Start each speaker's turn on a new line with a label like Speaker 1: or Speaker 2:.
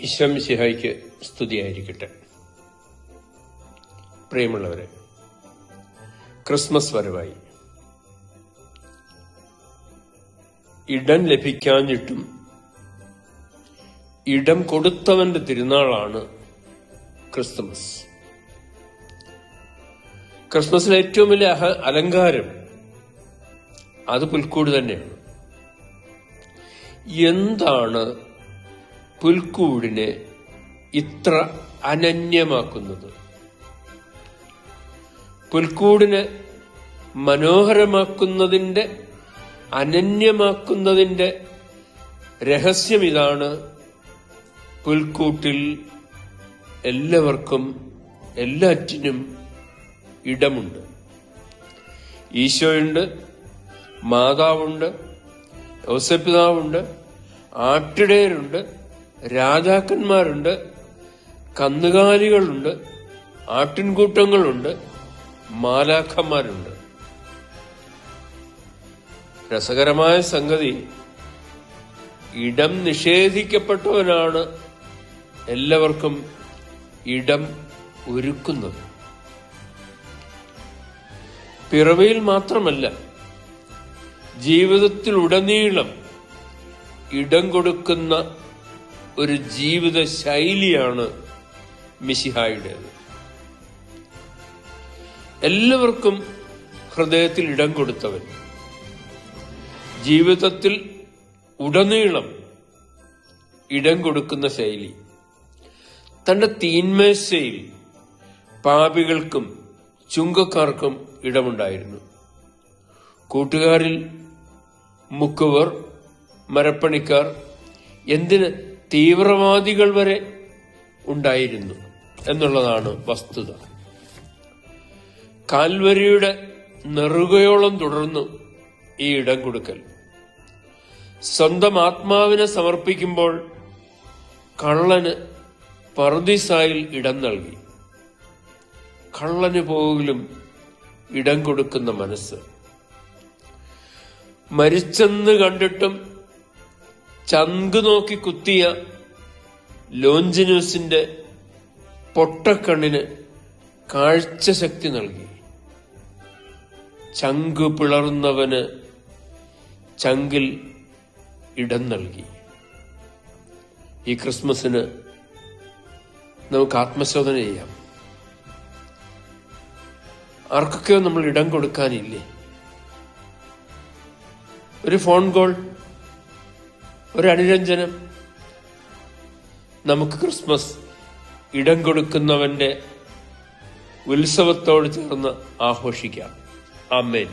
Speaker 1: ഈശോ മിശിഹായ്ക്ക് സ്തുതിയായിരിക്കട്ടെ. പ്രിയമുള്ളവരെ, ക്രിസ്മസ് വരവായി. ഇടം ലഭിക്കാഞ്ഞിട്ടും ഇടം കൊടുത്തവന്റെ തിരുനാളാണ് ക്രിസ്തുമസ്. ക്രിസ്മസിലെ ഏറ്റവും വലിയ അലങ്കാരം അത് പുൽക്കൂട് തന്നെയാണ്. എന്താണ് പുൽക്കൂടിനെ ഇത്ര അനന്യമാക്കുന്നത്? പുൽക്കൂടിനെ മനോഹരമാക്കുന്നതിന്റെ, അനന്യമാക്കുന്നതിന്റെ രഹസ്യം ഇതാണ്: പുൽക്കൂട്ടിൽ എല്ലാവർക്കും എല്ലാറ്റിനും ഇടമുണ്ട്. ഈശോയുണ്ട്, മാതാവുണ്ട്, ഔസേപ്പിതാവുണ്ട്, ആട്ടിടയരുണ്ട്, രാജാക്കന്മാരുണ്ട്, കന്നുകാലികളുണ്ട്, ആട്ടിൻകൂട്ടങ്ങളുണ്ട്, മാലാഖമാരുണ്ട്. രസകരമായ സംഗതി, ഇടം നിഷേധിക്കപ്പെട്ടവനാണ് എല്ലാവർക്കും ഇടം ഒരുക്കുന്നത്. പിറവിയിൽ മാത്രമല്ല, ജീവിതത്തിലുടനീളം ഇടം കൊടുക്കുന്ന ഒരു ജീവിത ശൈലിയാണ് മിശിഹായുടേത്. എല്ലാവർക്കും ഹൃദയത്തിൽ ഇടം കൊടുത്തവൻ, ജീവിതത്തിൽ ഉടനീളം ഇടം കൊടുക്കുന്ന ശൈലി. തന്റെ തീന്മേശയിൽ പാപികൾക്കും ചുങ്കക്കാർക്കും ഇടമുണ്ടായിരുന്നു. കൂട്ടുകാരിൽ മുക്കുവർ, മരപ്പണിക്കാർ, എന്തിന് തീവ്രവാദികൾ വരെ ഉണ്ടായിരുന്നു എന്നുള്ളതാണ് വസ്തുത. കാൽവരിയുടെ നെറുകയോളം തുടർന്നു ഈ ഇടം കൊടുക്കൽ. സ്വന്തം ആത്മാവിനെ സമർപ്പിക്കുമ്പോൾ കള്ളന് പറുദീസായിൽ ഇടം നൽകി. കള്ളന് പോലും ഇടം കൊടുക്കുന്ന മനസ്സ്. മരിച്ചെന്ന് കണ്ടിട്ടും ചങ്ക് നോക്കി കുത്തിയ ലോഞ്ചിനൂസിന്റെ പൊട്ടക്കണ്ണിന് കാഴ്ചശക്തി നൽകി. ചങ്ക് പിളർന്നവന് ചങ്കിൽ ഇടം നൽകി. ഈ ക്രിസ്മസിന് നമുക്ക് ആത്മശോധന ചെയ്യാം. ആർക്കൊക്കെയോ നമ്മൾ ഇടം കൊടുക്കാനില്ലേ? ഒരു ഫോൺ കോൾ, ഒരു അനുരഞ്ജനം. നമുക്ക് ക്രിസ്മസ് ഇടം കൊടുക്കുന്നവന്റെ ഉത്സവത്തോട് ചേർന്ന് ആഘോഷിക്കാം. ആമേൻ.